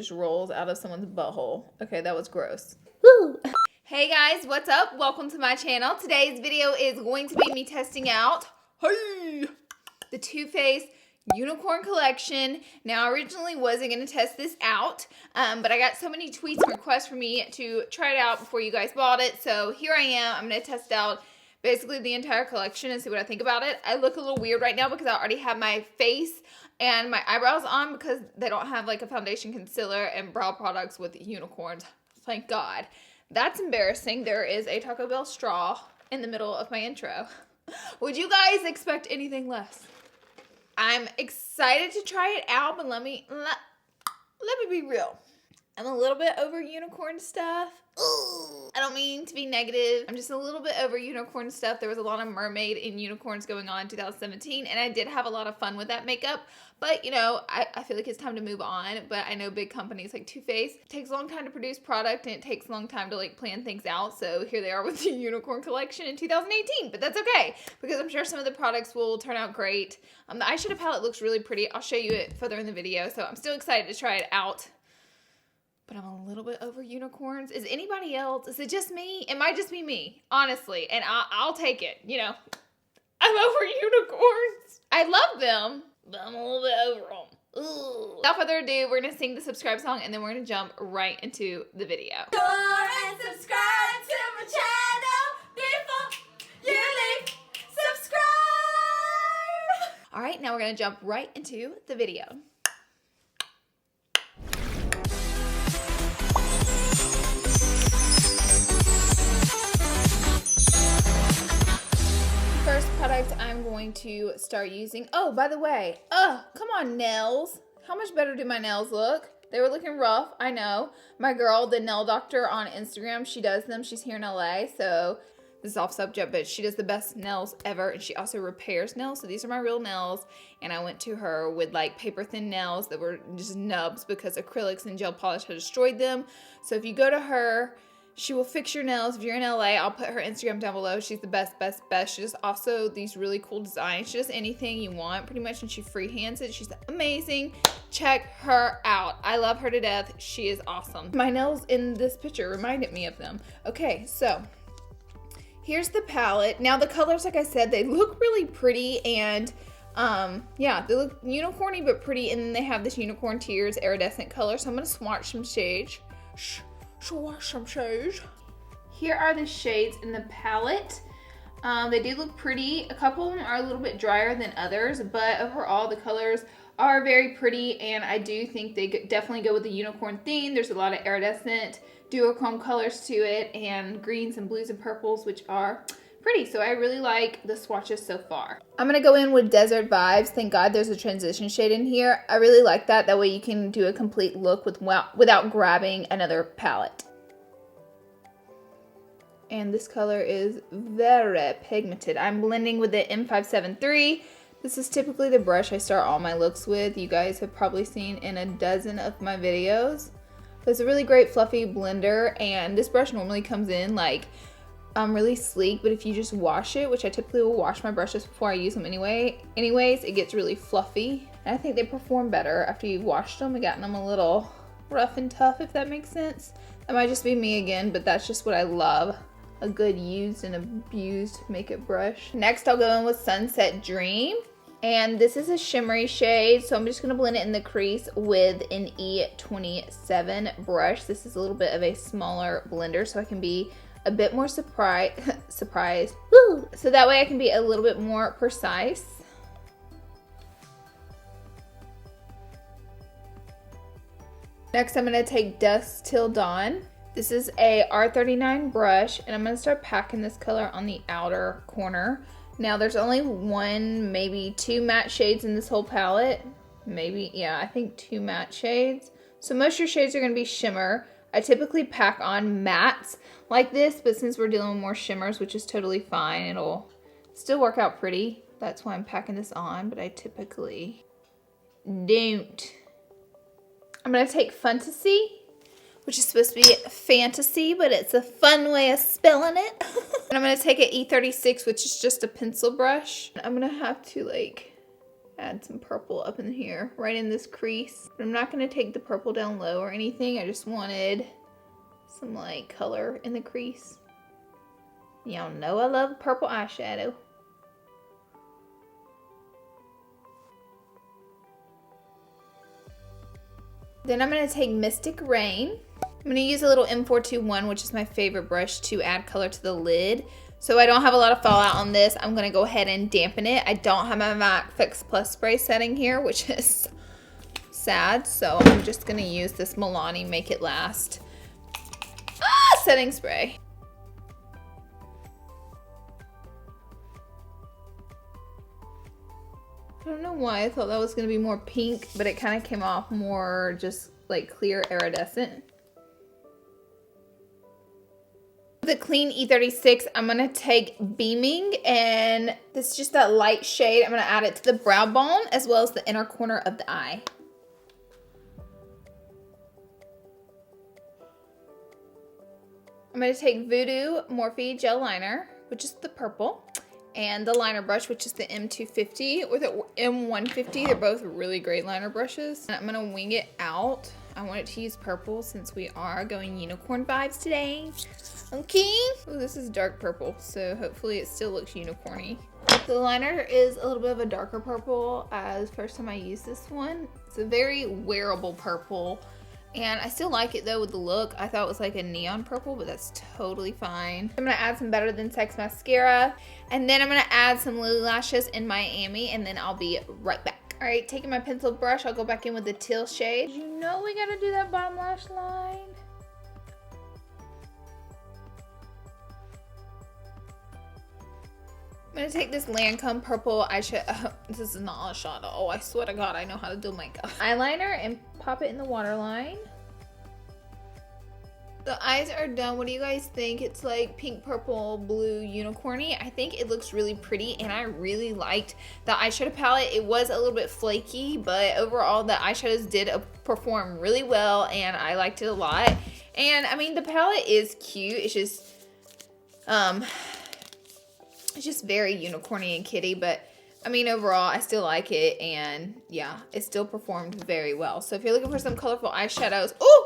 just rolls out of someone's butthole. Okay, that was gross. Woo! Hey guys, what's up? Welcome to my channel. Today's video is going to be me testing out the Too Faced Unicorn Collection. Now, I originally wasn't going to test this out, but I got so many tweets and requests for me to try it out before you guys bought it. So here I am. I'm going to test out basically the entire collection and see what I think about it. I look a little weird right now because I already have my face and my eyebrows on because they don't have like a foundation, concealer, and brow products with unicorns. Thank God. That's embarrassing. There is a Taco Bell straw in the middle of my intro. Would you guys expect anything less? I'm excited to try it out, but let me be real. I'm a little bit over unicorn stuff. Ooh, I don't mean to be negative. I'm just a little bit over unicorn stuff. There was a lot of mermaid and unicorns going on in 2017, and I did have a lot of fun with that makeup. But, you know, I feel like it's time to move on. But I know big companies like Too Faced, it takes a long time to produce product, and it takes a long time to, like, plan things out. So here they are with the Unicorn Collection in 2018. But that's okay, because I'm sure some of the products will turn out great. The eyeshadow palette looks really pretty. I'll show you it further in the video. So I'm still excited to try it out. But I'm a little bit over unicorns. Is anybody else? Is it just me? It might just be me, honestly. And I'll take it, you know. I'm over unicorns. I love them, but I'm a little bit over them. Ooh. Without further ado, we're going to sing the subscribe song, and then we're going to jump right into the video. Go and subscribe to my channel before you leave. Subscribe! All right, now we're going to jump right into the video. First product I'm going to start using. Oh, by the way, come on, nails. How much better do my nails look? They were looking rough, I know. My girl, the nail doctor on Instagram, she does them. She's here in LA, so this is off subject, but she does the best nails ever, and she also repairs nails. So these are my real nails, and I went to her with like paper thin nails that were just nubs because acrylics and gel polish had destroyed them. So if you go to her, she will fix your nails. If you're in LA, I'll put her Instagram down below. She's the best. She does also these really cool designs. She does anything you want pretty much, and she freehands it. She's amazing. Check her out. I love her to death. She is awesome. My nails in this picture reminded me of them. Okay, so here's the palette. Now the colors, like I said, they look really pretty, and yeah, they look unicorny but pretty, and then they have this unicorn tears iridescent color. So I'm gonna swatch some shades. Here are the shades in the palette. They do look pretty. A couple of them are a little bit drier than others, but overall the colors are very pretty, and I do think they definitely go with the unicorn theme. There's a lot of iridescent duochrome colors to it, and greens and blues and purples, which are pretty. So I really like the swatches so far. I'm gonna go in with Desert Vibes. Thank God there's a transition shade in here. I really like that. That way you can do a complete look without grabbing another palette. And this color is very pigmented. I'm blending with the M573. This is typically the brush I start all my looks with. You guys have probably seen in a dozen of my videos. But it's a really great fluffy blender, and this brush normally comes in like really sleek, but if you just wash it, which I typically will wash my brushes before I use them anyways, it gets really fluffy. And I think they perform better after you've washed them and gotten them a little rough and tough, if that makes sense. That might just be me again, but that's just what I love. A good used and abused makeup brush. Next, I'll go in with Sunset Dream. And this is a shimmery shade, so I'm just going to blend it in the crease with an E27 brush. This is a little bit of a smaller blender, so I can be a bit more surprised. Woo! So that way I can be a little bit more precise. Next, I'm going to take Dusk Till Dawn. This is a R39 brush, and I'm going to start packing this color on the outer corner. Now, there's only one, maybe two matte shades in this whole palette. Maybe, yeah, I think two matte shades. So most of your shades are going to be shimmer. I typically pack on mattes like this, but since we're dealing with more shimmers, which is totally fine, it'll still work out pretty. That's why I'm packing this on, but I typically don't. I'm going to take Fantasy, which is supposed to be fantasy, but it's a fun way of spelling it. And I'm going to take an E36, which is just a pencil brush. I'm going to have to like add some purple up in here, right in this crease. But I'm not gonna take the purple down low or anything. I just wanted some like color in the crease. Y'all know I love purple eyeshadow. Then I'm gonna take Mystic Rain. I'm gonna use a little M421, which is my favorite brush, to add color to the lid. So I don't have a lot of fallout on this. I'm gonna go ahead and dampen it. I don't have my MAC Fix Plus spray setting here, which is sad. So I'm just gonna use this Milani Make It Last setting spray. I don't know why I thought that was gonna be more pink, but it kind of came off more just like clear iridescent. The clean E36, I'm gonna take Beaming, and this is just that light shade. I'm gonna add it to the brow bone as well as the inner corner of the eye. I'm gonna take Voodoo Morphe Gel Liner, which is the purple, and the liner brush, which is the M250 or the M150. They're both really great liner brushes. And I'm gonna wing it out. I wanted to use purple since we are going unicorn vibes today. Okay. Ooh, this is dark purple, so hopefully it still looks unicorny. The liner is a little bit of a darker purple as first time I used this one. It's a very wearable purple. And I still like it though with the look. I thought it was like a neon purple, but that's totally fine. I'm gonna add some Better Than Sex mascara. And then I'm gonna add some Lily Lashes in Miami, and then I'll be right back. All right, taking my pencil brush, I'll go back in with the teal shade. You know we gotta do that bottom lash line. I'm gonna take this Lancome purple eyeshadow. This is not a shadow. Oh, I swear to God, I know how to do makeup. Eyeliner and pop it in the waterline. The eyes are done. What do you guys think? It's like pink, purple, blue, unicorny. I think it looks really pretty, and I really liked the eyeshadow palette. It was a little bit flaky, but overall the eyeshadows did perform really well, and I liked it a lot. And I mean, the palette is cute. It's just very unicorny and kitty, but I mean, overall, I still like it, and yeah, it still performed very well. So if you're looking for some colorful eyeshadows, ooh,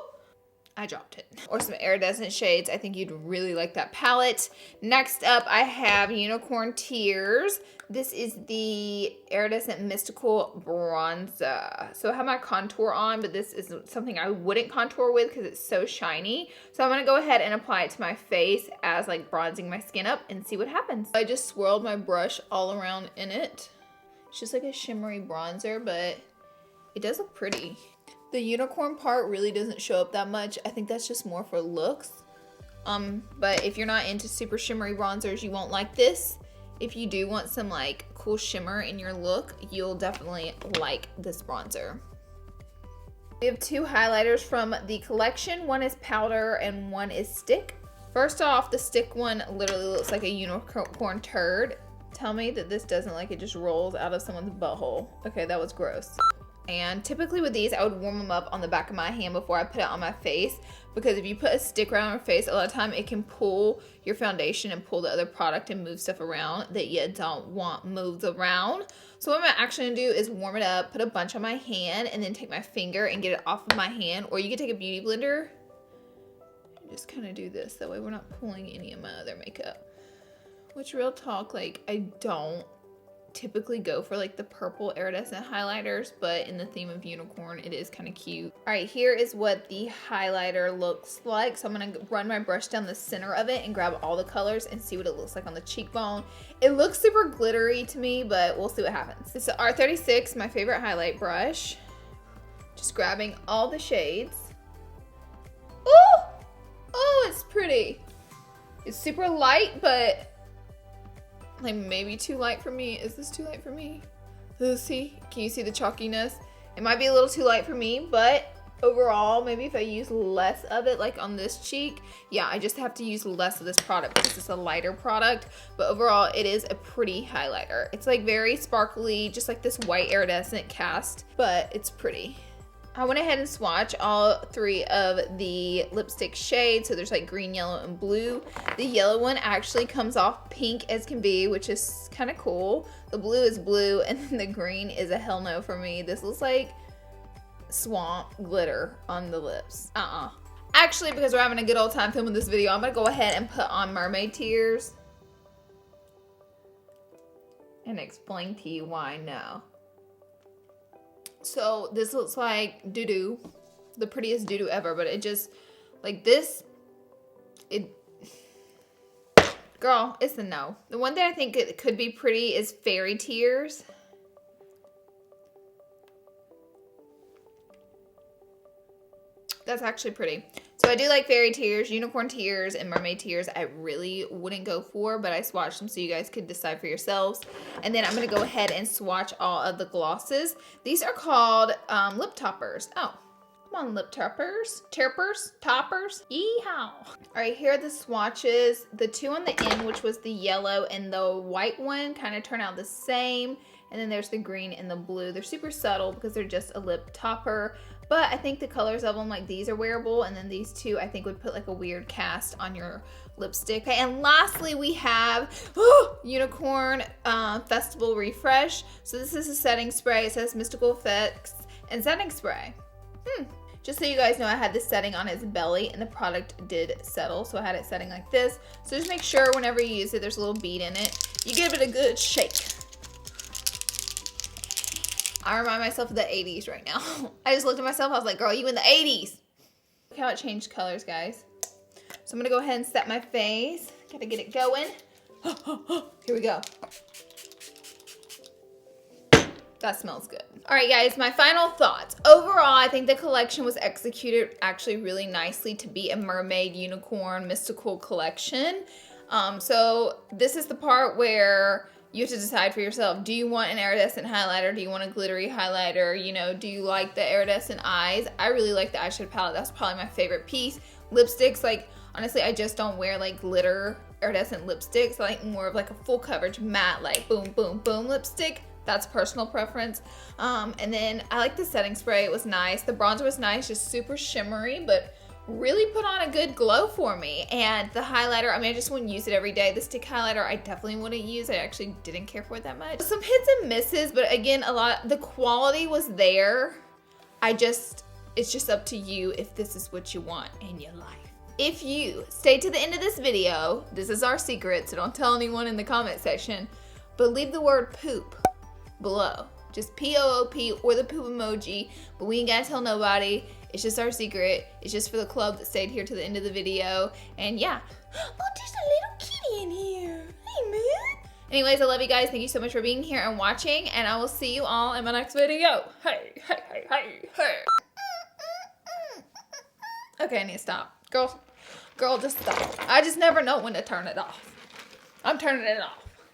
I dropped it. Or some iridescent shades, I think you'd really like that palette. Next up, I have Unicorn Tears. This is the Iridescent Mystical Bronzer. So I have my contour on, but this is something I wouldn't contour with because it's so shiny. So I'm gonna go ahead and apply it to my face as like bronzing my skin up and see what happens. I just swirled my brush all around in it. It's just like a shimmery bronzer, but it does look pretty. The unicorn part really doesn't show up that much. I think that's just more for looks. But if you're not into super shimmery bronzers, you won't like this. If you do want some like cool shimmer in your look, you'll definitely like this bronzer. We have two highlighters from the collection. One is powder and one is stick. First off, the stick one literally looks like a unicorn turd. Tell me that this doesn't, like it just rolls out of someone's butthole. Okay, that was gross. And typically with these, I would warm them up on the back of my hand before I put it on my face, because if you put a stick around your face, a lot of time it can pull your foundation and pull the other product and move stuff around that you don't want moved around. So what I'm actually gonna do is warm it up, put a bunch on my hand, and then take my finger and get it off of my hand. Or you can take a beauty blender and just kind of do this. That way we're not pulling any of my other makeup. Which, real talk, like I don't typically go for like the purple iridescent highlighters, but in the theme of unicorn, it is kind of cute. All right, here is what the highlighter looks like. So I'm gonna run my brush down the center of it and grab all the colors and see what it looks like on the cheekbone. It looks super glittery to me, but we'll see what happens. It's the R36, my favorite highlight brush. Just grabbing all the shades. Oh, oh, it's pretty. It's super light, but like maybe too light for me. Is this too light for me? Let's see. Can you see the chalkiness? It might be a little too light for me, but overall, maybe if I use less of it, like on this cheek, yeah, I just have to use less of this product because it's a lighter product. But overall, it is a pretty highlighter. It's like very sparkly, just like this white iridescent cast, but it's pretty. I went ahead and swatched all 3 of the lipstick shades. So there's like green, yellow, and blue. The yellow one actually comes off pink as can be, which is kind of cool. The blue is blue, and then the green is a hell no for me. This looks like swamp glitter on the lips. Actually, because we're having a good old time filming this video, I'm gonna go ahead and put on Mermaid Tears and explain to you why no. So this looks like doo-doo, the prettiest doo-doo ever, but it just, like this, girl, it's a no. The one that I think it could be pretty is Fairy Tears. That's actually pretty. So I do like Fairy Tears, Unicorn Tears, and Mermaid Tears. I really wouldn't go for, but I swatched them so you guys could decide for yourselves. And then I'm going to go ahead and swatch all of the glosses. These are called lip toppers. Oh, come on, lip toppers. Toppers. Yeehaw. All right, here are the swatches. The 2 on the end, which was the yellow and the white one, kind of turn out the same. And then there's the green and the blue. They're super subtle because they're just a lip topper. But I think the colors of them, like these are wearable, and then these 2 I think would put like a weird cast on your lipstick. Okay, and lastly we have Unicorn Festival Refresh. So this is a setting spray. It says Mystical Effects and Setting Spray. Just so you guys know, I had this setting on its belly and the product did settle. So I had it setting like this. So just make sure whenever you use it, there's a little bead in it. You give it a good shake. I remind myself of the 80s right now. I just looked at myself, I was like, girl, you in the 80s. Look how it changed colors, guys. So I'm gonna go ahead and set my face. Gotta get it going. Here we go. That smells good. All right, guys, my final thoughts. Overall, I think the collection was executed actually really nicely to be a mermaid, unicorn, mystical collection. So this is the part where you have to decide for yourself. Do you want an iridescent highlighter? Do you want a glittery highlighter? You know, do you like the iridescent eyes? I really like the eyeshadow palette. That's probably my favorite piece. Lipsticks, like, honestly, I just don't wear like glitter iridescent lipsticks. I like more of like a full coverage matte, like boom, boom, boom lipstick. That's personal preference. And then I like the setting spray. It was nice. The bronzer was nice, just super shimmery, but really put on a good glow for me. And the highlighter, I mean, I just wouldn't use it every day. The stick highlighter, I definitely wouldn't use. I actually didn't care for it that much. Some hits and misses, but again, the quality was there. It's just up to you if this is what you want in your life. If you stay to the end of this video, this is our secret, so don't tell anyone in the comment section, but leave the word poop below. Just P-O-O-P or the poop emoji, but we ain't gotta tell nobody. It's just our secret. It's just for the club that stayed here to the end of the video. And yeah. Oh, there's a little kitty in here. Hey, man. Anyways, I love you guys. Thank you so much for being here and watching. And I will see you all in my next video. Hey, hey, hey, hey, hey. Okay, I need to stop. Girl, just stop. I just never know when to turn it off. I'm turning it off.